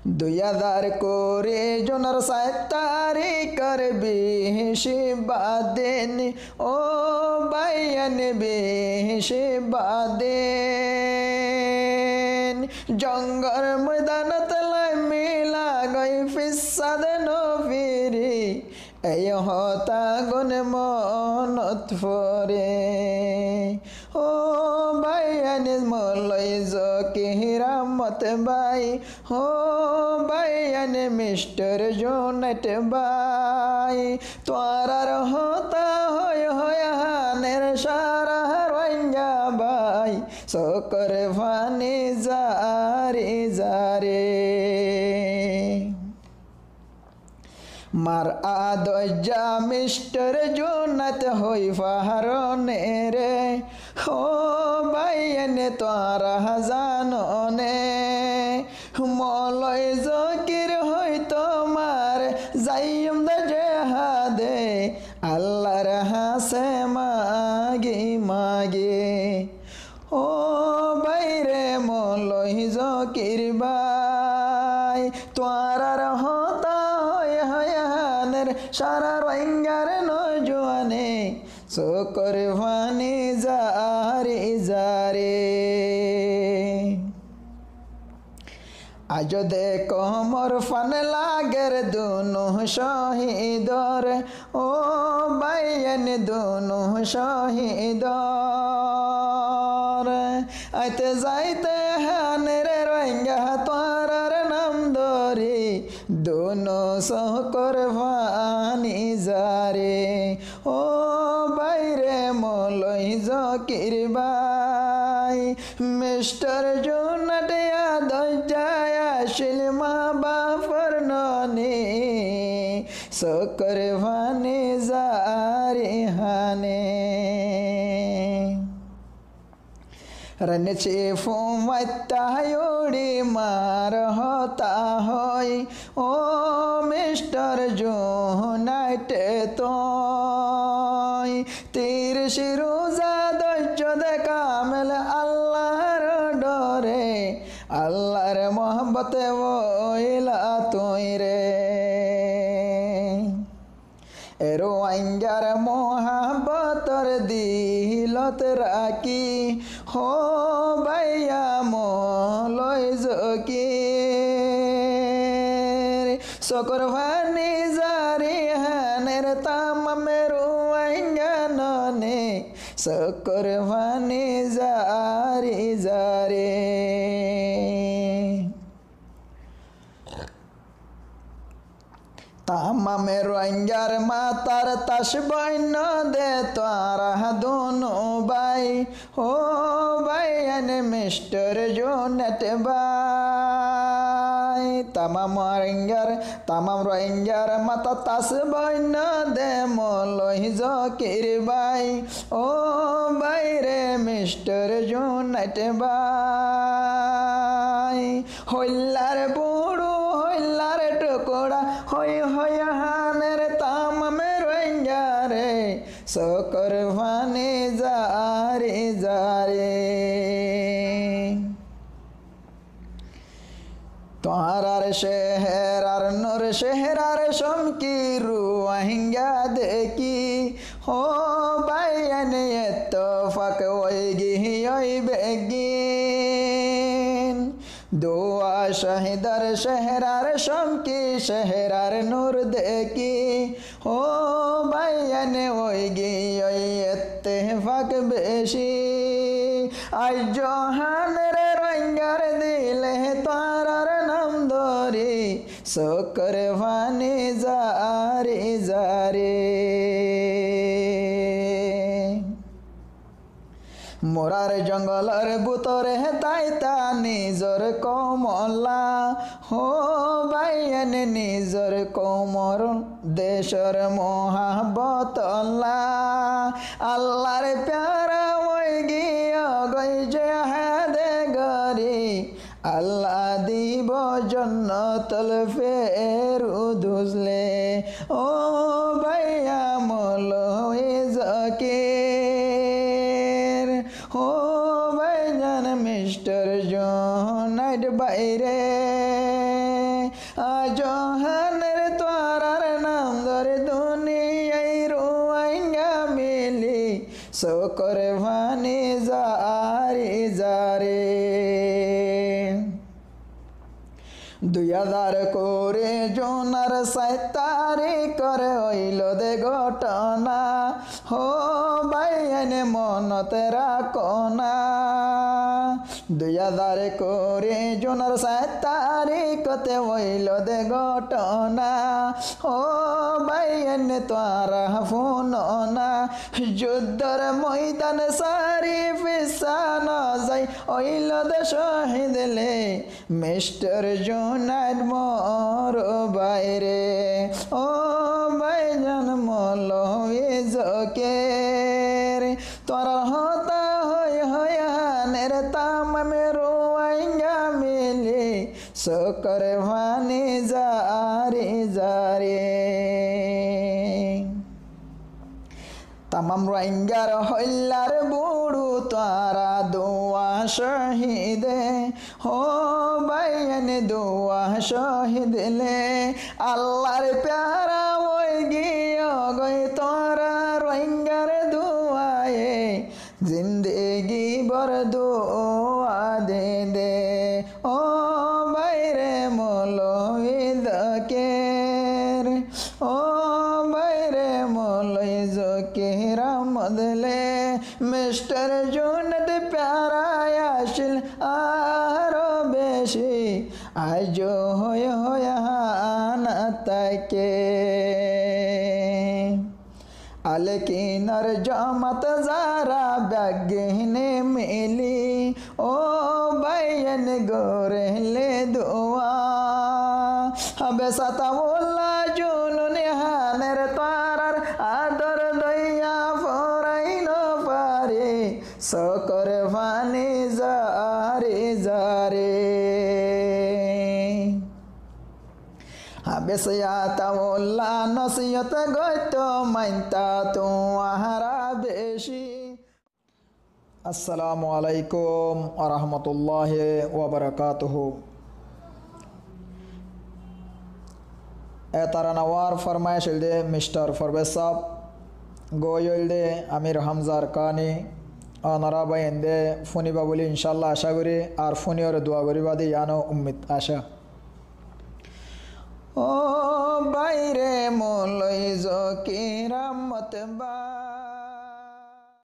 2000 করে জনের 7 তারিখের বেশি বাদেন ও বাইয়ান বেশি বাদেন জঙ্গর ময়দান তলায় মিলা গই ফিসাদ নফিরি এই হতা গুন মনত ফরে ও বাইয়ান মলয় জকিরামত বাই ও বাইয়ান মিস্টার জোনাট বাই তোয়ার হতা হয় হানের সারা রঞ্জা বাই সকর ফানি জারে জারে মার আদজা মিস্টার জোনাত হই ফাহারনে রে ও বাইয়ান তোরা জাননে মলয় জকির হই তোমার যাইম জেহাদে আল্লাহর হাসে মাগে মাগে ও বাইরে মলয় জকির বাই তোয়ার হতা হানের সারা রঙ্গার নজওয়ানে সকর ফানি জারে জারে আজ দেখো মোর ফান লাগের দুনো শহীদর ও বাইয়ান দুনো শহীদর আইতে যাইতে হানের রঙ্গা তোরার নাম ধরে দুনো সকর ফানি জারে ও বাইরে মলয় জকির বাই মিস্টার জোনাট আদজায় আসিল মা বাপর ননে সকর ফানি জারে হানে রনছে ফুমাইতায়োড়ি মার হতা হয় ও মিস্টার জোনাট তোয় তীর শিরোজা দৈর্য দেখামেল আল্লাহর ডরে আল্লাহর মোহব্বতে বইলা তুই রে এরো আঞ্জার মোহাব্বতর দিলত রাখি হো বাইয়া মলয় জকির সকর ফানি জারি হানের তামামের আঞ্জাননে সকর ফানি জারি জারে তামামের রঞ্জার মাতার তাস বৈন্য দে তোরা দুনো বাই ও বাইয়ান মিস্টার জোনাট বাই তামাম রঞ্জার মাতা তাস বৈন্য দে মলয় জকির বাই ও বাইরে মিস্টার জোনাট বাই হইলার বুড়ো হইলার টুকরা হই হানের তামামের রঞ্জারে সকর ফানি জারে জারে তোহার শেহরার নূর শেহরার সমকি রুহিঙ্গা দেখি হো বাইয়ান ইত্তফাক ওই গিহি ওই বেগিন দোয়া শহীদার শেহরার সমকি শেহরার নূর দেখি ও বাইয়ান ওই গি ওই ইত্তেফাক বেশি আজ জহানের রঙ্গার দিলে তারার নাম ধরে সকর ফানি জারে জারে মোরার জঙ্গলের বুতরে তাইতা নিজর কমলা হো বাইয়ান নিজর কোমর দেশর মোহাব্বত আল্লাহর প্যারা ওই গিয়া গই জেহাদে গরি আল্লাহ দিব জন্নতল ফেরু দুজলে ও বাইয়া মলয় জকির ও বাইজান মিস্টার জোনাট বাইরে জহানের তোরার নাম ধরে দুনিয়ায় রুয়াইয়া মিলি শকর ভানি জারি জারে 2000 করে জোনার 7 তারিখের হইল দে ঘটনা হো বাইন মনতে রাখনা 2000 করে জোনার 7 তারিখতে হইল দে ঘটনা হো বাইন তোরা ফোন না যুদ্ধর ময়দান সারি ফিসান যাই হইল দে শহীদ লে মিস্টার জোনার মোর বাইরে ও বাইজান মলই জকের তোরা হতা হয়ানের তামামে রোয়াইয়া মিলি শকর ভানি জারি জারে তামাম রোহিঙ্গার হল্লার বুড়ু তারা দোয়া শহীদে হো বাইন দোয়া শহীদ লে আল্লাহর প্যারা ওই গিয়ে গই তোরা রোহিঙ্গার দোয়ায়ে জিন্দেগি বর দোয়া দে দে ও বাইরে মলই দকের ও বাইরে মলই জকের মদলে মিস্টার জুনদ প্যারা আসিল আরো বেশি আজ হয়ে তাকে আলকিনার জামাত যারা ব্যাগিনে মিলি ও বাইন গোরেলে দোয়া হবে সাতাউল্লাহ জুনুন হানের তারার আদর দইয়া ফরাইন পারে শকর ভানি জারে জারে বেসয়াতাউল্লাহ নসিয়ত গত মাইনতা তো আহারা বেশি আসসালামু আলাইকুম ওয়া রাহমাতুল্লাহি ওয়া বারাকাতুহু তারানাওয়ার ফরমাইশ দে মিস্টার ফরবেজ সাহেব গোয়ল দে আমির হামজার কানি অনারা বাইন্দে ফুনিবা বলি ইনশাআল্লাহ আশা করি আর ফুনিয়র দোয়া করিবা দি ইয়ানো উম্মিদ আশা ও বাইরে মলই জকিরামত বা